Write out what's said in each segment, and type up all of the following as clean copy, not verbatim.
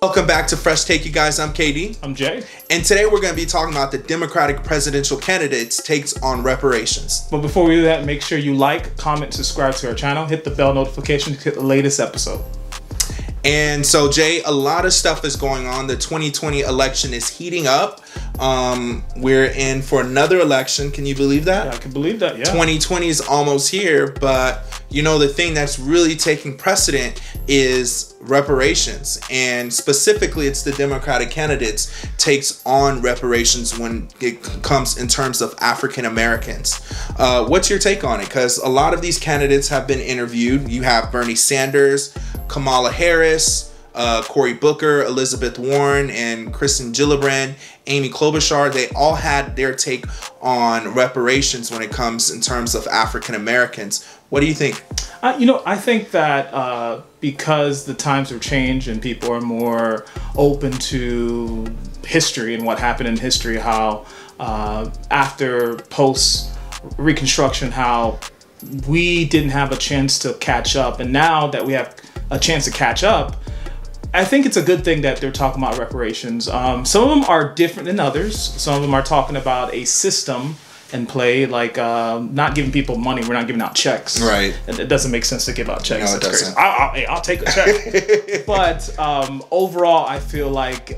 Welcome back to Fresh Take, you guys. I'm KD. I'm Jay. And today we're going to be talking about the Democratic presidential candidates' takes on reparations. But before we do that, make sure you like, comment, subscribe to our channel, hit the bell notification to get the latest episode. And so, Jay, a lot of stuff is going on. The 2020 election is heating up. We're in for another election. Can you believe that? Yeah, I can believe that, yeah. 2020 is almost here, but you know, the thing that's really taking precedent is reparations. And specifically, it's the Democratic candidates' takes on reparations when it comes in terms of African Americans. What's your take on it? Because a lot of these candidates have been interviewed. You have Bernie Sanders, Kamala Harris, Cory Booker, Elizabeth Warren, and Kirsten Gillibrand, Amy Klobuchar. They all had their take on reparations when it comes in terms of African Americans. What do you think? I think that because the times have changed and people are more open to history and what happened in history, how after post-Reconstruction, how we didn't have a chance to catch up. And now that we have a chance to catch up, I think it's a good thing that they're talking about reparations. Some of them are different than others. Some of them are talking about a system in play, like not giving people money. We're not giving out checks. Right. It doesn't make sense to give out checks. No, it doesn't. Crazy. I'll take a check. But overall, I feel like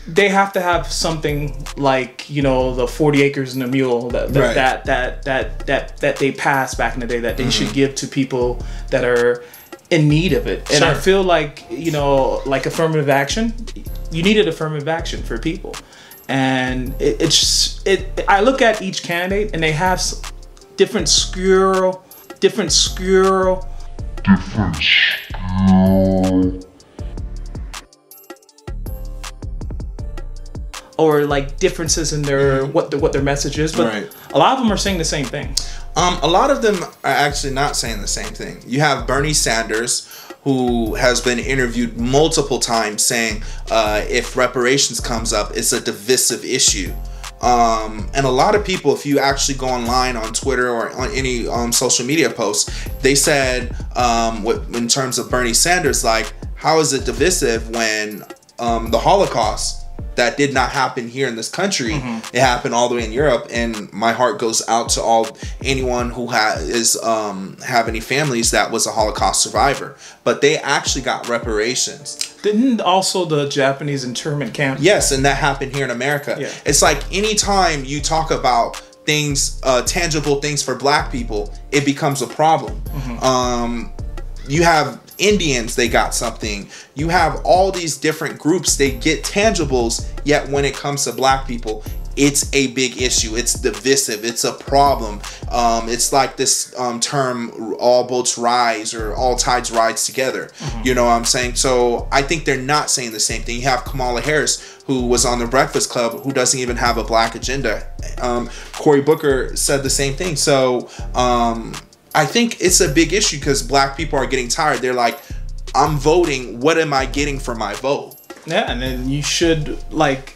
they have to have something like, you know, the 40 acres and a mule that they passed back in the day that they should give to people that are in need of it. And Sure. I feel like, you know, like affirmative action, you needed affirmative action for people. And I look at each candidate and they have different skew, or like differences in their what their message is, but Right. a lot of them are saying the same thing. A lot of them are actually not saying the same thing. You have Bernie Sanders, who has been interviewed multiple times, saying if reparations comes up, it's a divisive issue. And a lot of people, if you actually go online on Twitter or on any social media posts, they said, in terms of Bernie Sanders, like, how is it divisive when the Holocaust that did not happen here in this country, it happened all the way in Europe, and my heart goes out to anyone who have any families that was a Holocaust survivor. But they actually got reparations. Didn't also the Japanese internment camp? Yes, and that happened here in America. Yeah. It's like anytime you talk about things, tangible things for Black people, it becomes a problem. You have Indians, they got something. You have all these different groups, they get tangibles, yet when it comes to Black people, it's a big issue. It's divisive. It's a problem. It's like this term, all boats rise, or all tides rise together. You know what I'm saying? So I think they're not saying the same thing. You have Kamala Harris, who was on the Breakfast Club, who doesn't even have a Black agenda. Cory Booker said the same thing. So I think it's a big issue because Black people are getting tired. They're like, I'm voting. What am I getting for my vote? Yeah, and then you should, like,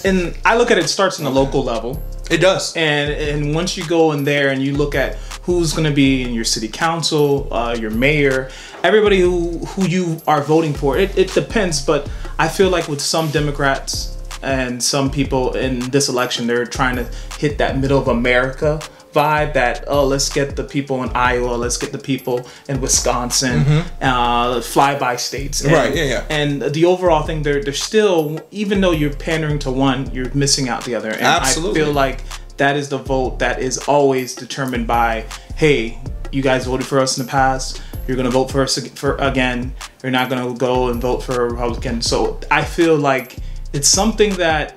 and I look at it starts in the local level. It does. And once you go in there and you look at who's going to be in your city council, your mayor, everybody who you are voting for, it depends. But I feel like with some Democrats and some people in this election, they're trying to hit that middle of America vibe, that, oh, let's get the people in Iowa, let's get the people in Wisconsin, flyby states. And, Right, yeah. And the overall thing, they're still, even though you're pandering to one, you're missing out the other. And Absolutely. I feel like that is the vote that is always determined by, hey, you guys voted for us in the past, you're going to vote for us again, you're not going to go and vote for a Republican. So I feel like it's something that,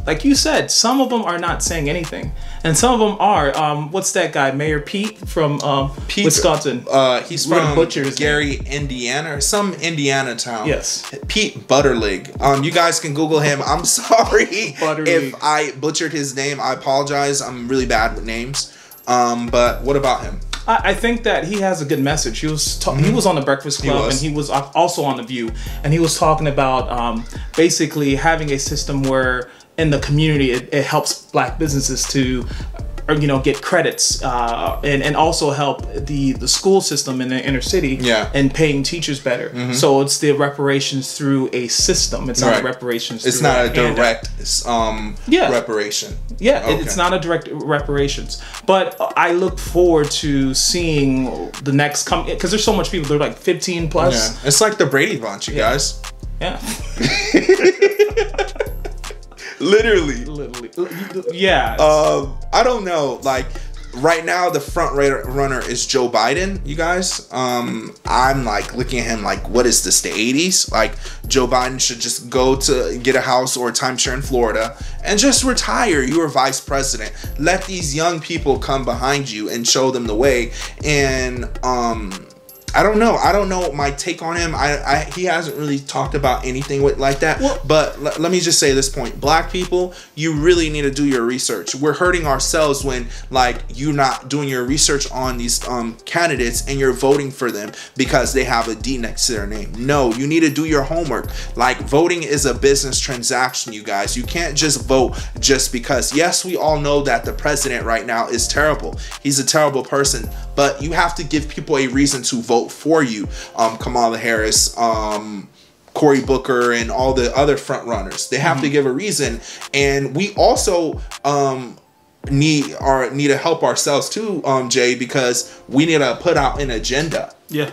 like you said, some of them are not saying anything, and some of them are. What's that guy, Mayor Pete from Wisconsin? He's We're gonna from butcher his Gary, Indiana, or some Indiana town. Yes. Pete Butterlig. You guys can Google him. I'm sorry if I butchered his name. I apologize. I'm really bad with names. But what about him? I think that he has a good message. He was he was on the Breakfast Club, and he was also on The View, and he was talking about basically having a system where in the community it helps Black businesses to or get credits, and also help the school system in the inner city, and paying teachers better. So it's the reparations through a system. It's not reparations. It's not a direct reparation. Yeah, it's not a direct reparations. But I look forward to seeing the next because there's so much people. They're like 15 plus. Yeah. It's like the Brady Bunch, you guys. Yeah. Literally. Yeah. I don't know. Like right now, the front runner is Joe Biden. You guys. I'm like looking at him like, what is this? The 80s? Like Joe Biden should just go to get a house or a timeshare in Florida and just retire. You are vice president. Let these young people come behind you and show them the way. And I don't know my take on him. He hasn't really talked about anything like that. Well, but let me just say this point. Black people, you really need to do your research. We're hurting ourselves when like you're not doing your research on these candidates and you're voting for them because they have a D next to their name. No, you need to do your homework. Like voting is a business transaction, you guys. You can't just vote just because. Yes, we all know that the president right now is terrible. He's a terrible person, but you have to give people a reason to vote for you. Kamala Harris, Cory Booker, and all the other front runners. They have to give a reason, and we also need to help ourselves too, Jay, because we need to put out an agenda. Yeah.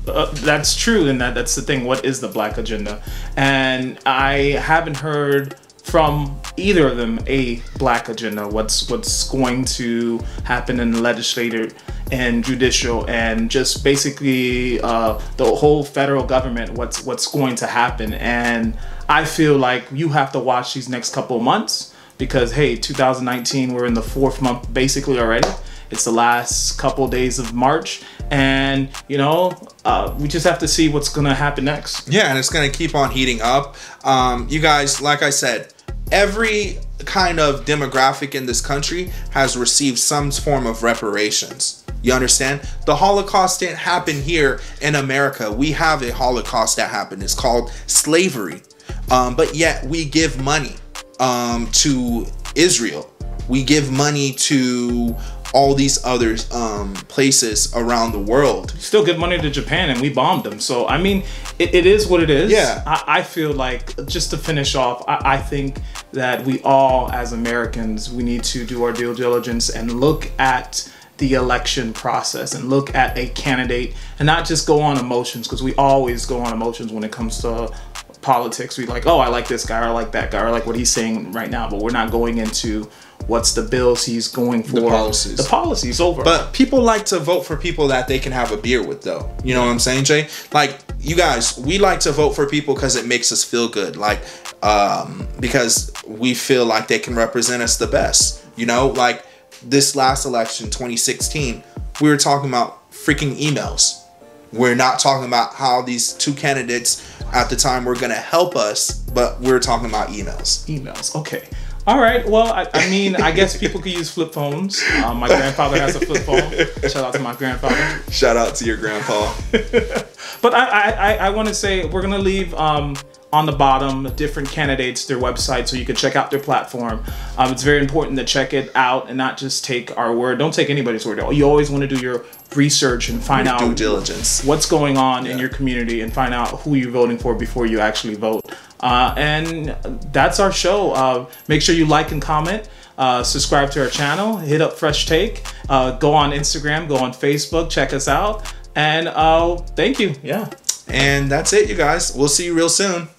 That's true, and that's the thing. What is the Black agenda? And I haven't heard from either of them a Black agenda. What's going to happen in the legislature and judicial, and just basically the whole federal government, what's going to happen. And I feel like you have to watch these next couple of months, because hey, 2019, we're in the 4th month basically already. It's the last couple days of March, and we just have to see what's gonna happen next. Yeah, and it's gonna keep on heating up. You guys, like I said, every kind of demographic in this country has received some form of reparations. You understand? The Holocaust didn't happen here in America. We have a Holocaust that happened. It's called slavery. But yet we give money to Israel. We give money to all these other places around the world. Still give money to Japan, and we bombed them. So I mean, it is what it is. Yeah. I feel like, just to finish off, I think that we all as Americans, we need to do our due diligence and look at the election process and look at a candidate and not just go on emotions, because we always go on emotions when it comes to politics. We like, oh, I like this guy, or I like that guy, or I like what he's saying right now, but we're not going into what's the bills he's going for, the policies over. But people like to vote for people that they can have a beer with, though. You know what I'm saying, Jay? Like, you guys, we like to vote for people because it makes us feel good, like because we feel like they can represent us the best. Like this last election, 2016, we were talking about freaking emails. We're not talking about how these two candidates at the time were going to help us, but we're talking about emails. Okay. All right. Well, I mean, I guess people could use flip phones. My grandfather has a flip phone. Shout out to my grandfather. Shout out to your grandpa. But I want to say we're going to leave on the bottom different candidates, their website, so you can check out their platform. It's very important to check it out and not just take our word. Don't take anybody's word. You always want to do your research and find out due diligence, what's going on in your community, and find out who you're voting for before you actually vote. And that's our show. Make sure you like and comment. Subscribe to our channel. Hit up Fresh Take. Go on Instagram. Go on Facebook. Check us out. And thank you. Yeah. And that's it, you guys. We'll see you real soon.